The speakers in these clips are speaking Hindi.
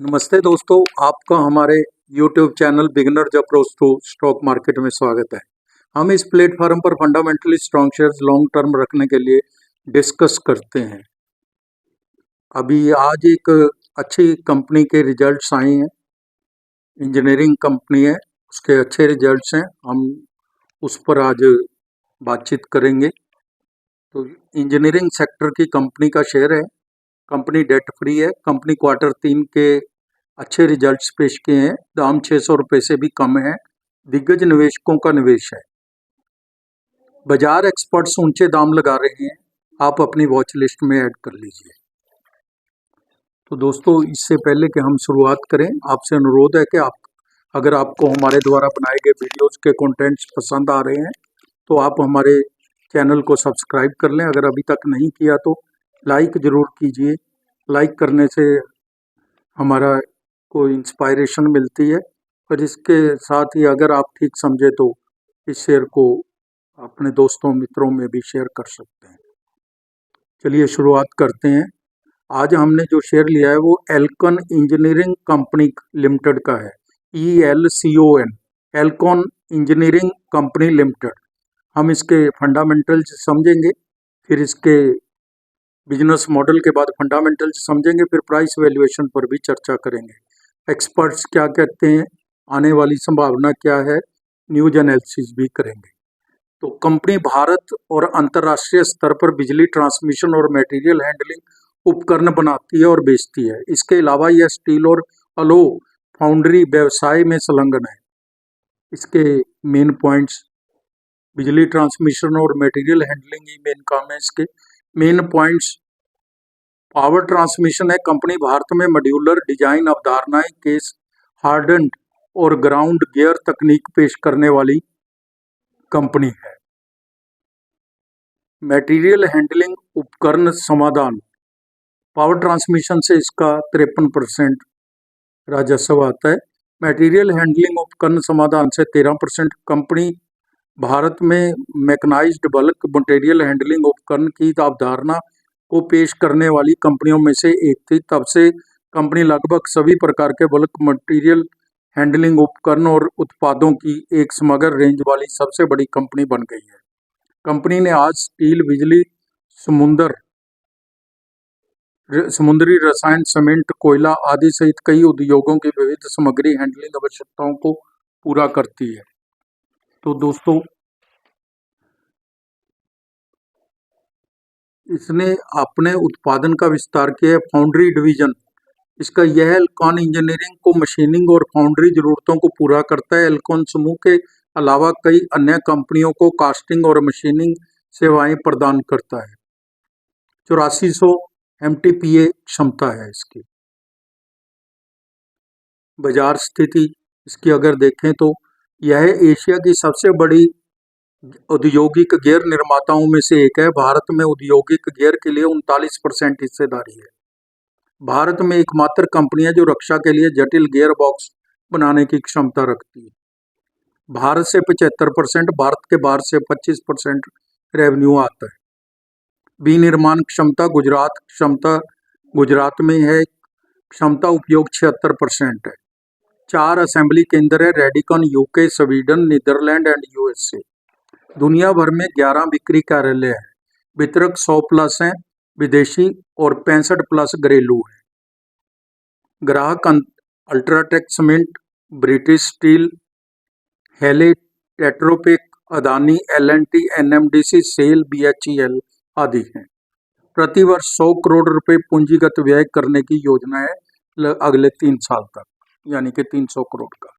नमस्ते दोस्तों, आपका हमारे YouTube channel beginners approach to stock market में स्वागत है। हम इस प्लेटफॉर्म पर fundamentally strong shares long term रखने के लिए डिस्कस करते हैं। अभी आज एक अच्छी कंपनी के रिजल्ट्स आए हैं, इंजीनियरिंग कंपनी है, उसके अच्छे रिजल्ट्स हैं। हम उस पर आज बातचीत करेंगे। तो इंजीनियरिंग सेक्टर की कंपनी का शेयर है, कंपनी डेट फ्री है, कंपनी Q3 के अच्छे रिजल्ट्स पेश किए हैं, दाम 600 रुपये से भी कम है, दिग्गज निवेशकों का निवेश है। बाजार एक्सपर्ट्स ऊंचे दाम लगा रहे हैं, आप अपनी वॉच लिस्ट में ऐड कर लीजिए। तो दोस्तों, इससे पहले कि हम शुरुआत करें, आपसे अनुरोध है कि अगर आपको हमारे द्वारा बनाए गए वीडियोस के कंटेंट्स पसंद आ रहे हैं तो आप हमारे चैनल को सब्सक्राइब कर लें। अगर अभी तक नहीं किया तो लाइक ज़रूर कीजिए। लाइक करने से हमारा को इंस्पायरेशन मिलती है, और इसके साथ ही अगर आप ठीक समझे तो इस शेयर को अपने दोस्तों मित्रों में भी शेयर कर सकते हैं। चलिए शुरुआत करते हैं। आज हमने जो शेयर लिया है वो एल्कॉन इंजीनियरिंग कंपनी लिमिटेड का है, ELCON, Elcon engineering company limited. हम इसके फंडामेंटल्स समझेंगे, फिर इसके बिजनेस मॉडल के बाद फंडामेंटल्स समझेंगे, फिर प्राइस वैल्यूएशन पर भी चर्चा करेंगे। एक्सपर्ट्स क्या कहते हैं, आने वाली संभावना क्या है, न्यूज एनालिसिस भी करेंगे। तो कंपनी भारत और अंतर्राष्ट्रीय स्तर पर बिजली ट्रांसमिशन और मटेरियल हैंडलिंग उपकरण बनाती है और बेचती है। इसके अलावा यह स्टील और अलो फाउंड्री व्यवसाय में संलग्न है। इसके मेन पॉइंट्स, बिजली ट्रांसमिशन और मटेरियल हैंडलिंग ही मेन काम है। इसके मेन पॉइंट्स, पावर ट्रांसमिशन है, कंपनी भारत में मॉड्यूलर डिजाइन अवधारणाएं, केस हार्डन्ड और ग्राउंड गियर तकनीक पेश करने वाली कंपनी है। मटेरियल हैंडलिंग उपकरण समाधान, पावर ट्रांसमिशन से इसका 53% राजस्व आता है। मटेरियल हैंडलिंग उपकरण समाधान से 13%। कंपनी भारत में मैकेनाइज्ड बल्क मटेरियल हैंडलिंग उपकरण की अवधारणा को पेश करने वाली कंपनियों में से एक थी। तब से कंपनी लगभग सभी प्रकार के बल्क मटेरियल हैंडलिंग उपकरण और उत्पादों की एक समग्र रेंज वाली सबसे बड़ी कंपनी बन गई है। कंपनी ने आज स्टील, बिजली, समुद्री रसायन, सीमेंट, कोयला आदि सहित कई उद्योगों की विविध सामग्री हैंडलिंग आवश्यकताओं को पूरा करती है। तो दोस्तों, इसने अपने उत्पादन का विस्तार किया है। फाउंड्री डिवीजन इसका यह एल्कॉन इंजीनियरिंग को मशीनिंग और फाउंड्री जरूरतों को पूरा करता है। एल्कॉन समूह के अलावा कई अन्य कंपनियों को कास्टिंग और मशीनिंग सेवाएं प्रदान करता है। 8400 MTPA क्षमता है इसकी। बाजार स्थिति इसकी अगर देखें तो यह एशिया की सबसे बड़ी औद्योगिक गियर निर्माताओं में से एक है। भारत में औद्योगिक गियर के लिए 39% हिस्सेदारी है। भारत में एकमात्र कंपनी है जो रक्षा के लिए जटिल गियर बॉक्स बनाने की क्षमता रखती है। भारत से 75%, भारत के बाहर से 25% रेवेन्यू आता है। विनिर्माण क्षमता गुजरात में है, क्षमता उपयोग 76% है। 4 असेंबली केंद्र है, रेडिकन, UK, Sweden, Netherland and USA। दुनिया भर में 11 बिक्री कार्यालय है। वितरक 100+ हैं विदेशी और 65+ घरेलू है। ग्राहक अल्ट्राटेक सीमेंट, ब्रिटिश स्टील, हेले, Tetra Pak, Adani, L&T, NMDC, SAIL, BHEL आदि हैं। प्रतिवर्ष 100 करोड़ रुपए पूंजीगत व्यय करने की योजना है अगले 3 साल तक, यानी कि 300 करोड़ का।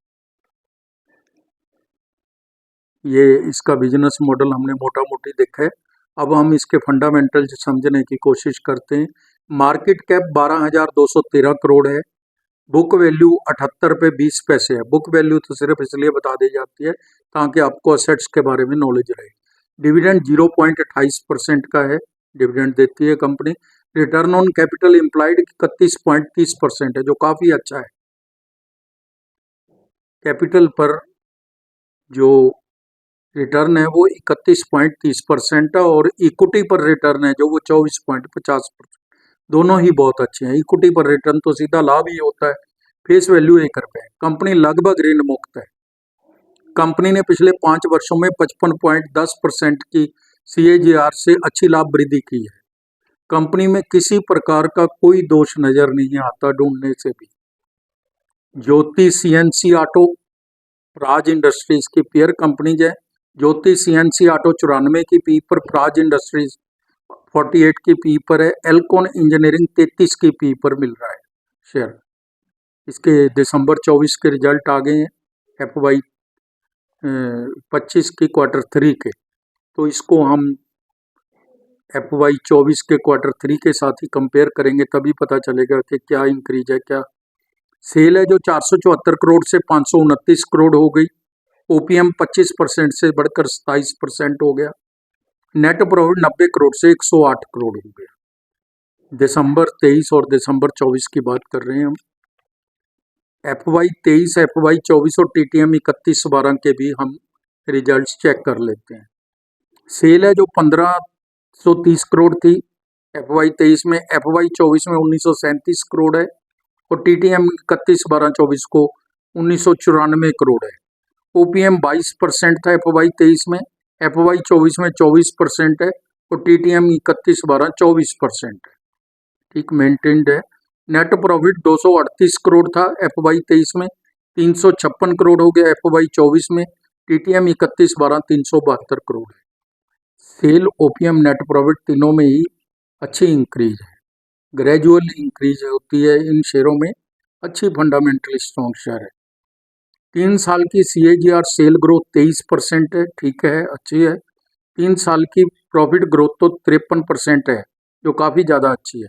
ये इसका बिजनेस मॉडल हमने मोटा मोटी देखा है। अब हम इसके फंडामेंटल्स समझने की कोशिश करते हैं। मार्केट कैप 12,213 करोड़ है। बुक वैल्यू 78 रुपये 20 पैसे है। बुक वैल्यू तो सिर्फ इसलिए बता दी जाती है ताकि आपको असेट्स के बारे में नॉलेज रहे। डिविडेंड 0.28% का है, डिविडेंड देती है company. Return on capital employed 31.30% है, जो काफ़ी अच्छा है। कैपिटल पर जो रिटर्न है वो 31.30% है, और इक्विटी पर रिटर्न है जो वो 24.50%। दोनों ही बहुत अच्छे हैं। इक्विटी पर रिटर्न तो सीधा लाभ ही होता है, फेस वैल्यू 1 रुपये। कंपनी लगभग ऋण मुक्त है। कंपनी ने पिछले 5 वर्षों में 55.10% की CAGR से अच्छी लाभ वृद्धि की है। कंपनी में किसी प्रकार का कोई दोष नजर नहीं आता ढूंढने से भी। ज्योति CNC ऑटो प्राज इंडस्ट्रीज की पेयर कंपनीज है। ज्योति CNC ऑटो 94 की पी पर, प्राज इंडस्ट्रीज 48 की पी पर है। एल्कोन इंजीनियरिंग 33 की पी पर मिल रहा है शेयर। इसके दिसंबर 24 के रिजल्ट आ गए हैं FY 25 की Q3 के, तो इसको हम FY 24 के Q3 के साथ ही कंपेयर करेंगे, तभी पता चलेगा कि क्या इंक्रीज है क्या। सेल है जो 474 करोड़ से 529 करोड़ हो गई। OPM 25% से बढ़कर 27% हो गया। नेट प्रॉफिट 90 करोड़ से 108 करोड़ हो गया। दिसंबर 23 और दिसंबर 24 की बात कर रहे हैं हम। FY 23, FY 24 और TTM 31/12 के भी हम रिजल्ट्स चेक कर लेते हैं। सेल है जो 1530 करोड़ थी FY 23 में, FY 24 में 1937 करोड़ है और TTM 31/12/24 को 1994 करोड़ है। OPM 22% था FY 23 में, FY 24 में 24% है और TTM 31/12/24% है। ठीक मेंटेन्ड है। नेट प्रॉफिट 238 करोड़ था FY 23 में, 356 करोड़ हो गया FY 24 में, TTM 31/12/372 करोड़ है। सेल, OPM, नेट प्रॉफिट तीनों में ही अच्छी इंक्रीज है, ग्रेजुअल इंक्रीज होती है इन शेयरों में। अच्छी फंडामेंटल स्ट्रॉन्ग शेयर है। 3 साल की CAGR सेल ग्रोथ 23% है, ठीक है, अच्छी है। 3 साल की प्रॉफिट ग्रोथ तो 53% है, जो काफ़ी ज़्यादा अच्छी है।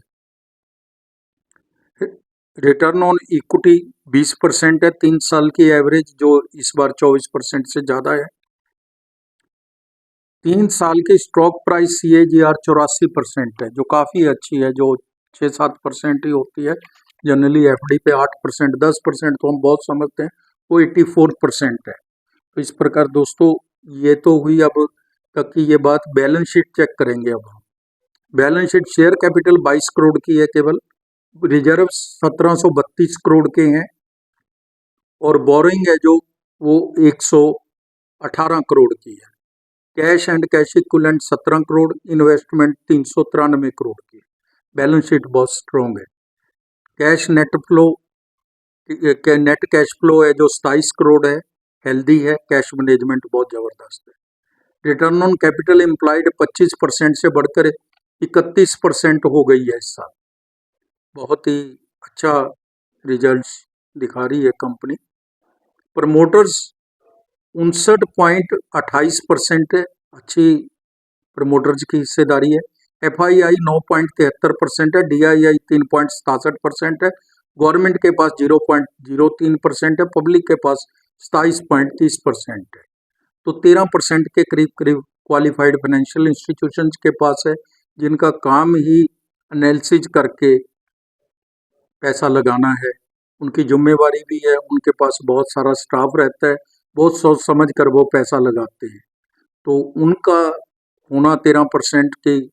रिटर्न ऑन इक्विटी 20% है 3 साल की एवरेज, जो इस बार 24% से ज़्यादा है। 3 साल की स्टॉक प्राइस CAGR 84% है, जो काफ़ी अच्छी है, जो 6-7% ही होती है। जनरली FD पे 8%, 10% तो हम बहुत समझते हैं, वो 84% है। तो इस प्रकार दोस्तों ये तो हुई अब तक की ये बात। बैलेंस शीट चेक करेंगे अब हम। Balance sheet share capital 22 crore की है केवल, रिजर्व 1732 करोड़ के हैं और बोरिंग है जो वो 118 करोड़ की है। Cash and cash equivalent 17 crore, investment 393 crore की। बैलेंस शीट बहुत स्ट्रॉन्ग है। Cash net flow, net cash flow है जो 27 करोड़ है, हेल्दी है। कैश मैनेजमेंट बहुत ज़बरदस्त है। रिटर्न ऑन कैपिटल एम्प्लॉयड 25% से बढ़कर 31% हो गई है इस साल। बहुत ही अच्छा रिजल्ट्स दिखा रही है कंपनी। प्रमोटर्स 59.28% है, अच्छी प्रमोटर्स की हिस्सेदारी है। FII 9.73% है, DII 3.67% है, गवर्नमेंट के पास 0.03% है, पब्लिक के पास 27.30% है। तो 13% के करीब करीब क्वालिफाइड फाइनेंशियल इंस्टीट्यूशंस के पास है, जिनका काम ही एनालिसिस करके पैसा लगाना है। उनकी जिम्मेवारी भी है, उनके पास बहुत सारा स्टाफ रहता है, बहुत सोच समझ कर वो पैसा लगाते हैं। तो उनका होना 13% की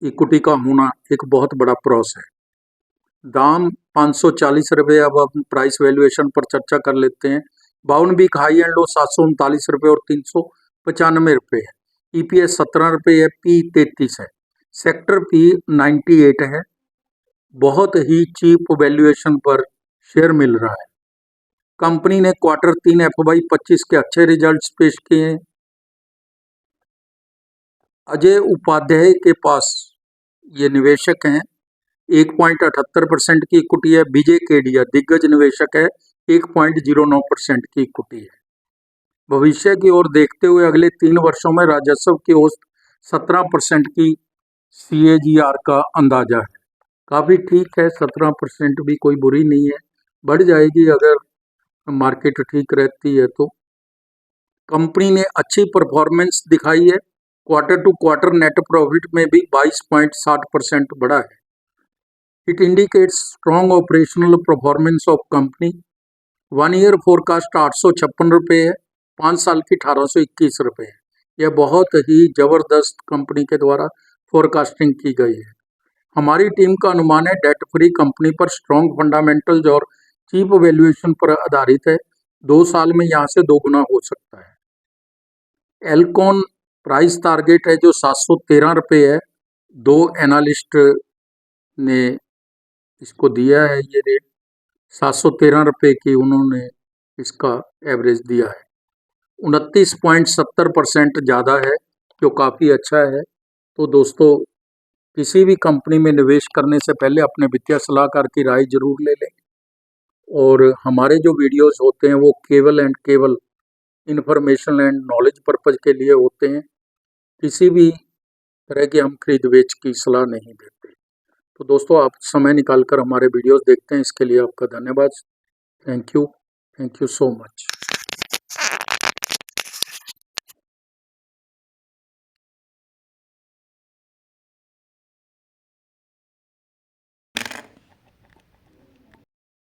इक्विटी का होना एक बहुत बड़ा प्रोस है। दाम 540 रुपये। अब हम प्राइस वैल्यूएशन पर चर्चा कर लेते हैं। 52 वीक हाई एंड लो 739 रुपये और 395 रुपये है। EPS 17 रुपये है, P 33 है, सेक्टर P 98 है। बहुत ही चीप वैल्यूएशन पर शेयर मिल रहा है। कंपनी ने Q3 FY 25 के अच्छे रिजल्ट्स पेश किए हैं। अजय उपाध्याय के पास ये निवेशक हैं, 1.78% की इक्विटी है। विजय केडिया दिग्गज निवेशक है, 1.09% की इक्विटी है। भविष्य की ओर देखते हुए अगले 3 वर्षों में राजस्व की औसत 17% की CAGR का अंदाजा है। काफ़ी ठीक है, 17% भी कोई बुरी नहीं है, बढ़ जाएगी अगर मार्केट ठीक रहती है तो। कंपनी ने अच्छी परफॉर्मेंस दिखाई है। Q2 नेट प्रॉफिट में भी 22.60% बढ़ा है। It indicates strong operational performance of company. 1 year forecast 856 रुपये है, 5 साल की 1821 रुपये है। यह बहुत ही ज़बरदस्त कंपनी के द्वारा फोरकास्टिंग की गई है। हमारी टीम का अनुमान है डेट फ्री कंपनी पर स्ट्रॉन्ग फंडामेंटल्स और चीप वैल्यूएशन पर आधारित है। 2 साल में यहाँ से 2 गुना हो सकता है। एल्कॉन प्राइस टारगेट है जो 713 रुपये है। 2 एनालिस्ट ने इसको दिया है, ये रेट 713 रुपये की उन्होंने इसका एवरेज दिया है। 29.70% ज़्यादा है, जो काफ़ी अच्छा है। तो दोस्तों, किसी भी कंपनी में निवेश करने से पहले अपने वित्तीय सलाहकार की राय जरूर ले लें। और हमारे जो वीडियोस होते हैं वो केवल एंड केवल इंफॉर्मेशन एंड नॉलेज पर्पज के लिए होते हैं। किसी भी तरह की हम खरीद बेच की सलाह नहीं देते। तो दोस्तों, आप समय निकाल कर हमारे वीडियोस देखते हैं, इसके लिए आपका धन्यवाद। Thank you so much.